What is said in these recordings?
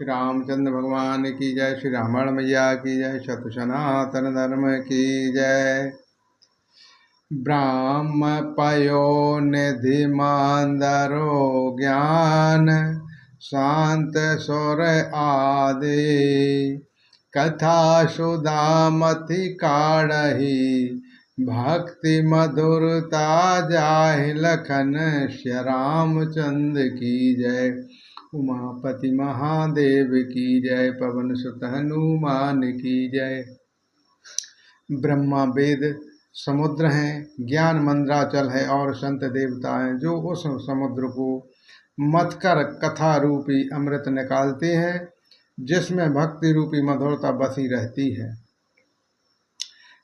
श्री रामचंद्र भगवान की जय। श्री रामण मैया की जय। सत सनातन धर्म की जय। ब्राह्म पयो निधि मांदरो ज्ञान शांत सुर आदि कथा सुदामति काढ़ही भक्ति मधुरता जाहि लखन श्री रामचंद्र की जय। उमापति महादेव की जय। पवन सुत हनुमान की जय। ब्रह्मा वेद समुद्र हैं, ज्ञान मंद्राचल है और संत देवता हैं जो उस समुद्र को मथकर कथा रूपी अमृत निकालते हैं जिसमें भक्ति रूपी मधुरता बसी रहती है।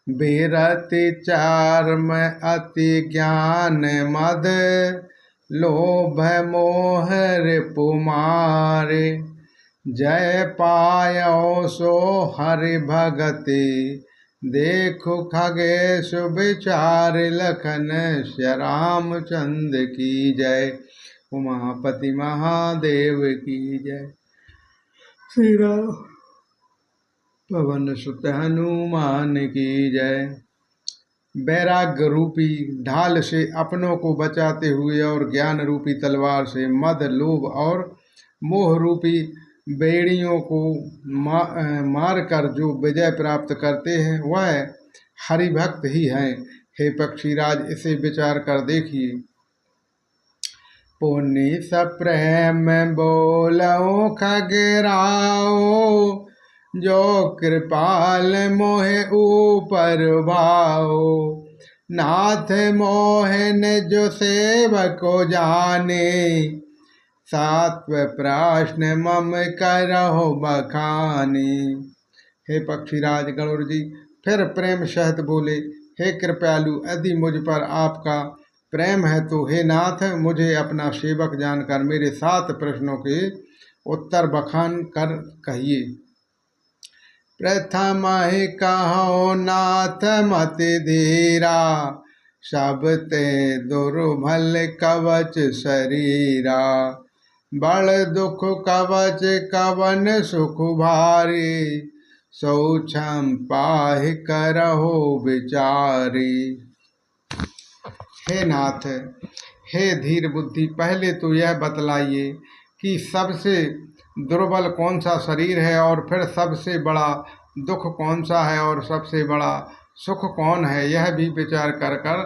बेरति चार में अति ज्ञान मद लोभ मोह रिपुमारे जय पायो सो हरि भगति देखो खगेश विचार लखन श्री रामचंद्र की जय। उमापति महादेव की जय। श्री राम पवन सुत हनुमान की जय। वैराग्य रूपी ढाल से अपनों को बचाते हुए और ज्ञान रूपी तलवार से मद लोभ और मोह रूपी बेड़ियों को मारकर जो विजय प्राप्त करते हैं वह हरिभक्त ही हैं। हे पक्षीराज, इसे विचार कर देखिए। पुण्य सप्रेम बोलो खगेराओ जो कृपाल मोहे ऊपर भाओ नाथ मोहन जो सेवको जाने सात्व प्रश्न मम करहो बखानी। हे पक्षीराज गरुड़ जी फिर प्रेम सहित बोले, हे कृपालु, यदि मुझ पर आपका प्रेम है तो हे नाथ मुझे अपना सेवक जानकर मेरे 7 प्रश्नों के उत्तर बखान कर कहिए। प्रथम ही कहो नाथ मति धीरा सब ते दुर्बल कवच शरीरा बड़ दुख कवच कवन सुख भारी सौछम पाहि करहो विचारी। हे नाथ, हे धीर बुद्धि, पहले तो यह बतलाइए कि सबसे दुर्बल कौन सा शरीर है और फिर सबसे बड़ा दुख कौन सा है और सबसे बड़ा सुख कौन है, यह भी विचार कर कर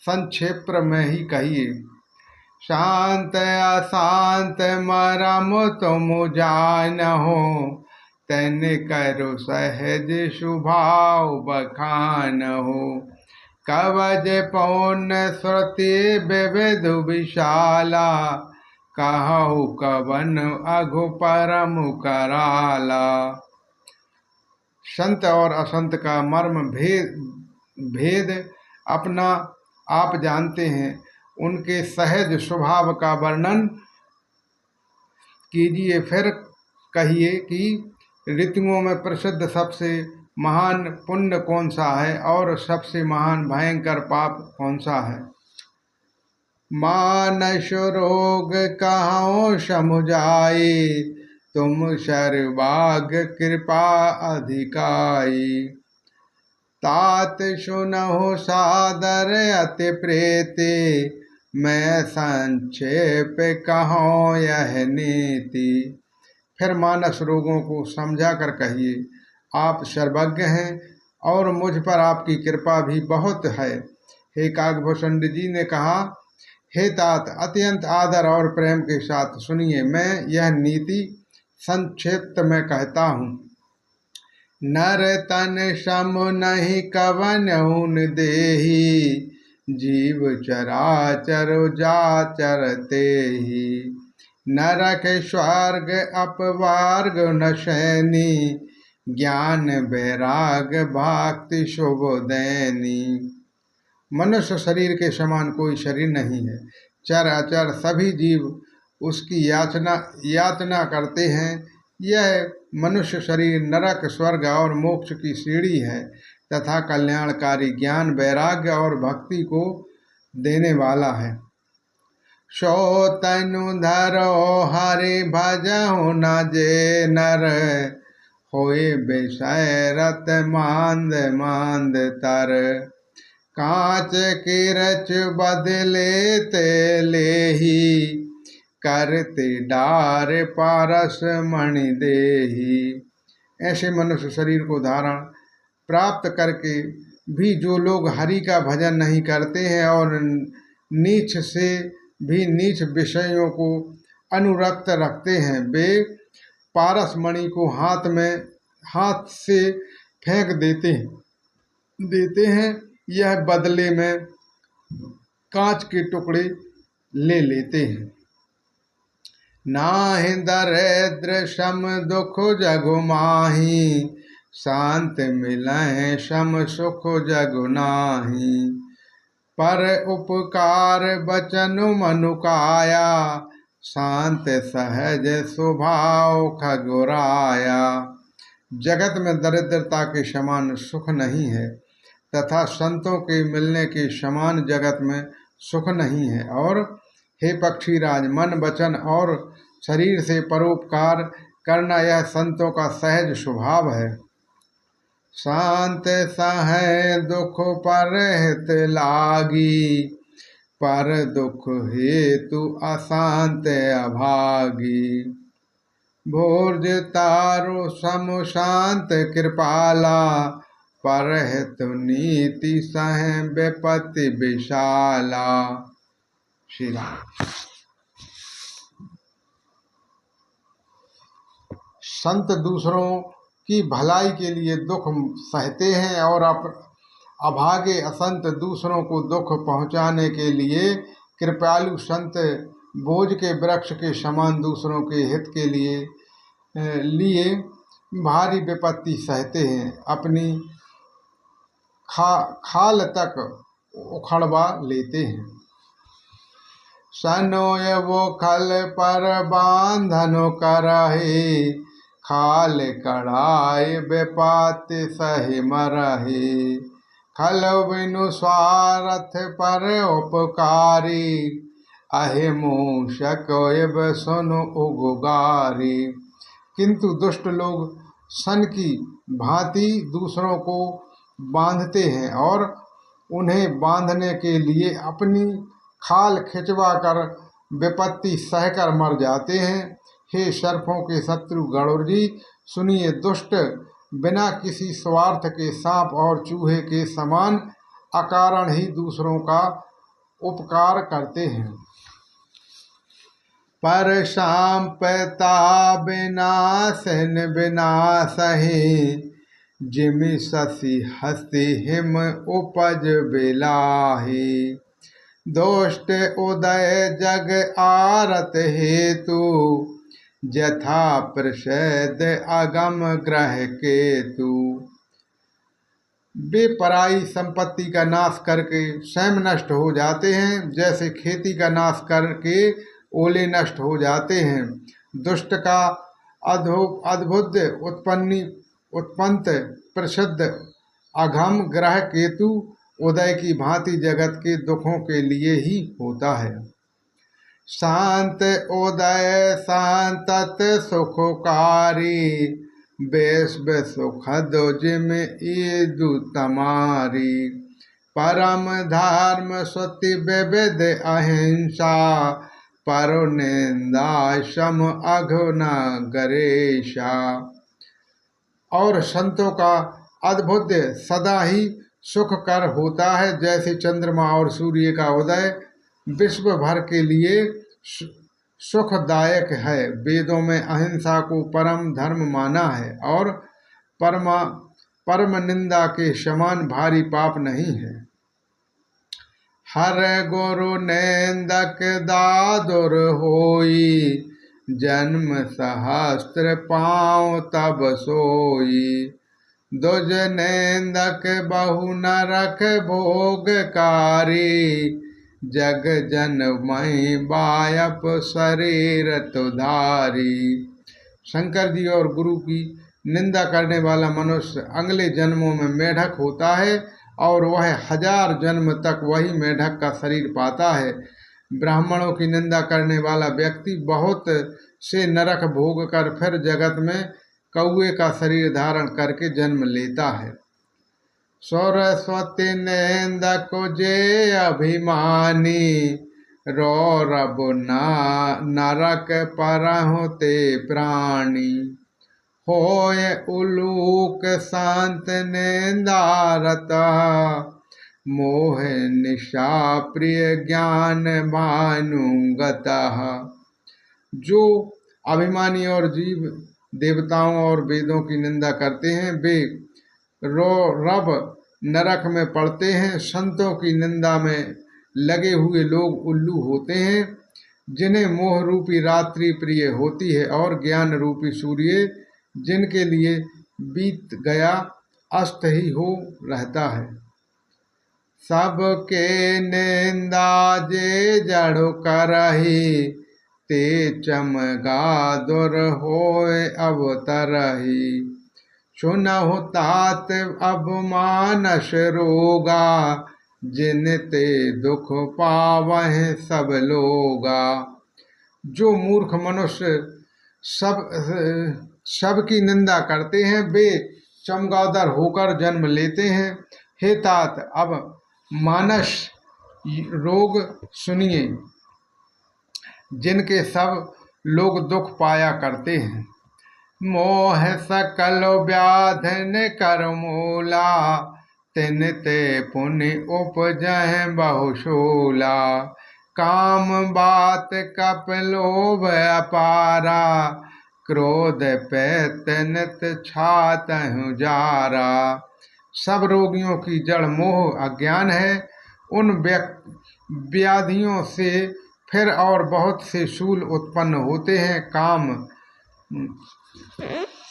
संक्षेप में ही कहिए। शांत अशांत मरम तुम जानहो तन करो सहज स्वभाव बखानहो कवच पौन श्रुति विविध विशाला कहु कवन अघु परम कराला। संत और असंत का मर्म भेद अपना आप जानते हैं। उनके सहज स्वभाव का वर्णन कीजिए। फिर कहिए कि ऋतुओं में प्रसिद्ध सबसे महान पुण्य कौन सा है और सबसे महान भयंकर पाप कौन सा है। मानस रोग कहाँ समुझाए तुम सर्वाग कृपा अधिकाई तात सुनहो सादर अति प्रीति मैं संक्षेप कहूँ यह नीति। फिर मानस रोगों को समझा कर कहिए, आप सर्वज्ञ हैं और मुझ पर आपकी कृपा भी बहुत है। हे काकभूषण जी ने कहा, हे तात, अत्यंत आदर और प्रेम के साथ सुनिए, मैं यह नीति संक्षिप्त में कहता हूँ। नर तन सम नहीं कवन ऊन देही जीव चराचर जाचरते ही नरक स्वर्ग अपवार्ग न सैनी ज्ञान वैराग भक्ति शुभ दैनी। मनुष्य शरीर के समान कोई शरीर नहीं है। चर अचर सभी जीव उसकी यातना करते हैं। यह मनुष्य शरीर नरक स्वर्ग और मोक्ष की सीढ़ी है तथा कल्याणकारी ज्ञान वैराग्य और भक्ति को देने वाला है। सो तनु धरो हरि भजहु न जे नर होए विषय रत मांद मांद तर कांच किरच बदले ते लेही करते डार पारस मणि देही। ऐसे मनुष्य शरीर को धारण प्राप्त करके भी जो लोग हरि का भजन नहीं करते हैं और नीच से भी नीच विषयों को अनुरक्त रखते हैं, वे पारस मणि को हाथ से फेंक देते हैं, यह बदले में कांच के टुकड़े ले लेते हैं। नाहि दरिद्र सम दुख जगु माही शांत मिलहि सम सुख जगु नाही। पर उपकार बचन मनु काया शांत सहज स्वभाव खगुराया। जगत में दरिद्रता के समान सुख नहीं है तथा संतों के मिलने के समान जगत में सुख नहीं है। और हे पक्षीराज, मन वचन और शरीर से परोपकार करना यह संतों का सहज स्वभाव है। शांत सहे दुख पर हित लागी पर दुख हेतु अशांत अभागी। भोज तारु सम शांत कृपाला पर हित नीति सहे विपत्ति विशाला। श्री राम। संत दूसरों की भलाई के लिए दुख सहते हैं और अभागे असंत दूसरों को दुख पहुंचाने के लिए कृपालु संत बोझ के वृक्ष के समान दूसरों के हित के लिए भारी विपत्ति सहते हैं, अपनी खाल तक उखड़वा लेते हैं। सनोय वो खल पर बांधनो करहे खाल कढ़ाई बेपात सही मरहे। खल बिनु स्वार्थ पर उपकारी अहे मूषक सुनु उगुगारी। किंतु दुष्ट लोग सन की भांति दूसरों को बांधते हैं और उन्हें बांधने के लिए अपनी खाल खिंचवा कर विपत्ति सहकर मर जाते हैं। हे सर्पों के शत्रु गरुड़ जी, सुनिए, दुष्ट बिना किसी स्वार्थ के सांप और चूहे के समान अकारण ही दूसरों का उपकार करते हैं। पर सांपता विनाशन विनाशहि जिमि शशि हस्ति हिम उपज बिलाहि। दोष्ट उदय जग आरत हेतु जथा प्रसिद्ध अगम ग्रह केतु। वे पराई संपत्ति का नाश करके स्वयं नष्ट हो जाते हैं, जैसे खेती का नाश करके ओले नष्ट हो जाते हैं। दुष्ट का अद्भुत उत्पन्न प्रसिद्ध अघम ग्रह केतु उदय की भांति जगत के दुखों के लिए ही होता है। शांत उदय शांतत सुखकारी बेस्ब सुखद जिम ईदु तमारी। परम धर्म सति विविध अहिंसा परो निंदा सम अघुना गरेशा। और संतों का अद्भुत सदा ही सुख कर होता है, जैसे चंद्रमा और सूर्य का उदय विश्व भर के लिए सुखदायक है। वेदों में अहिंसा को परम धर्म माना है और परम निंदा के समान भारी पाप नहीं है। हर गुरु नेंदक दादुर होई जन्म सहस्त्र पाँव तब सोई। दुज नेंदक बहु नरक भोगकारी जग जन मई बायप शरीर तुधारी। शंकर जी और गुरु की निंदा करने वाला मनुष्य अगले जन्मों में मेढक होता है और वह 1000 जन्म तक वही मेढक का शरीर पाता है। ब्राह्मणों की निंदा करने वाला व्यक्ति बहुत से नरक भोग कर फिर जगत में कौए का शरीर धारण करके जन्म लेता है। सरस्वती निंदक जे अभिमानी, रौरब नरक परहुते प्राणी। होय उलूक शांत निंदारता, मोह निशा प्रिय ज्ञान भानुगतः। जो अभिमानी और जीव देवताओं और वेदों की निंदा करते हैं वे रब नरक में पड़ते हैं। संतों की निंदा में लगे हुए लोग उल्लू होते हैं, जिन्हें मोह रूपी रात्रि प्रिय होती है और ज्ञान रूपी सूर्य जिनके लिए बीत गया अस्त ही हो रहता है। सबके निंदा जे जड़ करही, ते चमगा दुर होय अवतरही। सुनहु तात अब मानस रोगा, जिन ते दुख पावह सब लोगा। जो मूर्ख मनुष्य सबकी निंदा करते हैं वे चमगादड़ होकर जन्म लेते हैं। हे तात अब मानस रोग सुनिए, जिनके सब लोग दुख पाया करते हैं। मोह सकल व्याधन कर मूला, तिन ते पुण्य उपजह बहुशूला। काम बात कप लोभ अपारा, क्रोध पैतनत छातहु जारा। सब रोगियों की जड़ मोह अज्ञान है। उन व्याधियों से फिर और बहुत से शूल उत्पन्न होते हैं। काम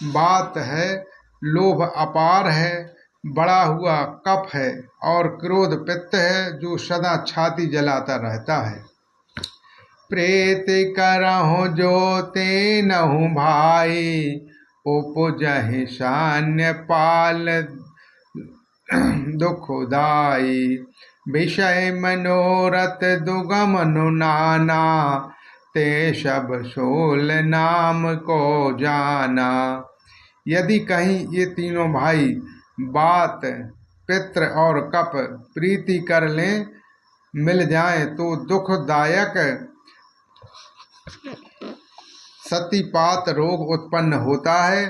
बात है, लोभ अपार है, बड़ा हुआ कफ है और क्रोध पित्त है जो सदा छाती जलाता रहता है। प्रेत करहु जो ते नहु भाई, उपजहि शान्य पाल दुखदाई। विषय मनोरथ दुगम नाना, ते सब सोल नाम को जाना। यदि कहीं ये तीनों भाई बात, पित्र और कप प्रीति कर लें, मिल जाएं तो दुखदायक सतीपात रोग उत्पन्न होता है।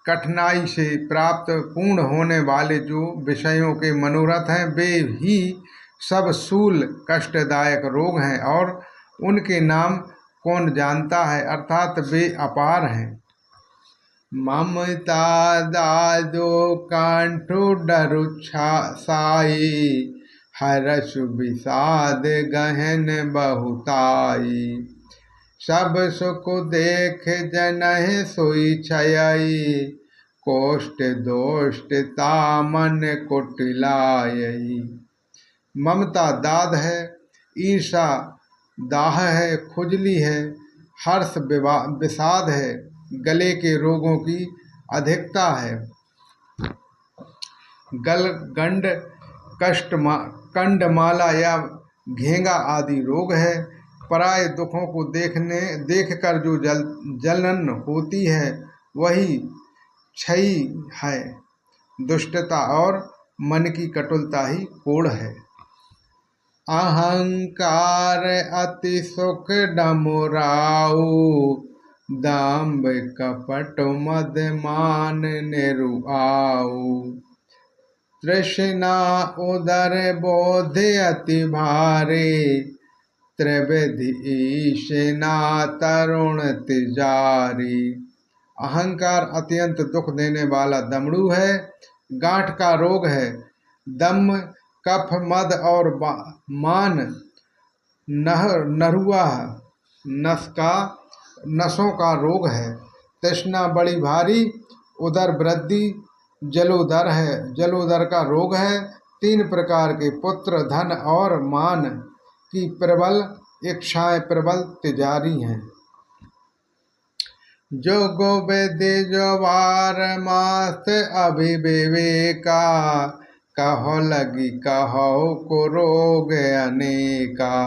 कठिनाई से प्राप्त पूर्ण होने वाले जो विषयों के मनोरथ हैं वे ही सब शूल कष्टदायक रोग हैं और उनके नाम कौन जानता है, अर्थात वे अपार हैं। ममता दादो कंठु डरु साई, हरसु विषाद गहन बहुताई। सब सुख देख जनहि सोई छयई, कोष्ठ दोष्ट तामन कुटिलाई। ममता दाद है, ईर्षा दाह है, खुजली है, हर्ष विषाद है, गले के रोगों की अधिकता है, गलगंड कंडमाला या घेंगा आदि रोग है। पराये दुखों को देखकर जो जलन होती है वही क्षयी है। दुष्टता और मन की कटुलता ही कोढ़ है। अहंकार अति सुख डमुराऊ, दाम्भ कपट मद मान निरुआऊ। तृष्णा उदर बोध अति भारे, त्रिविधि ईशना तरुण तिजारी। अहंकार अत्यंत दुख देने वाला दमड़ू है, गांठ का रोग है। दम, कफ, मद और मान नरुआ नसों का रोग है। तृष्णा बड़ी भारी, उदर वृद्धि जलोदर है, जलोदर का रोग है। 3 प्रकार के पुत्र, धन और मान की प्रबल इच्छाएं प्रबल तिजारी हैं। जो गोविद जो वार मास्त अभिविवेका, कहो लगी कहो को रोग अनेका।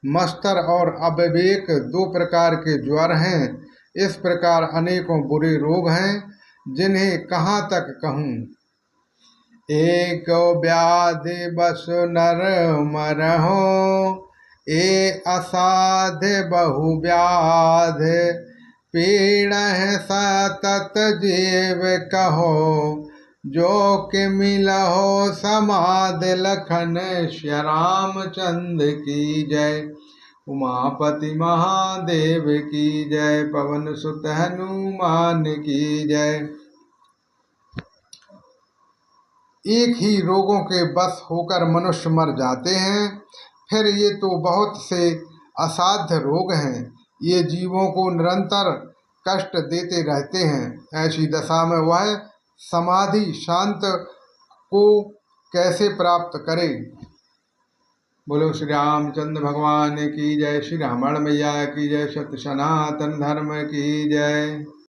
मस्तर और अविवेक दो प्रकार के ज्वर हैं। इस प्रकार अनेकों बुरे रोग हैं, जिन्हें कहाँ तक कहूँ। एक व्याधि बसु नर मरहो, ए असाध्य बहु व्याधि। पीड़ह सतत जीव कहो, जो कि मिलहो समाधि लखन। श्री रामचंद्र की जय। उमापति महादेव की जय। पवन सुत हनुमान की जय। एक ही रोगों के बस होकर मनुष्य मर जाते हैं, फिर ये तो बहुत से असाध्य रोग हैं। ये जीवों को निरंतर कष्ट देते रहते हैं। ऐसी दशा में वह समाधि शांत को कैसे प्राप्त करे। बोलो श्री रामचंद्र भगवान की जय। श्री रामण मैया की जय। सत्य सनातन धर्म की जय।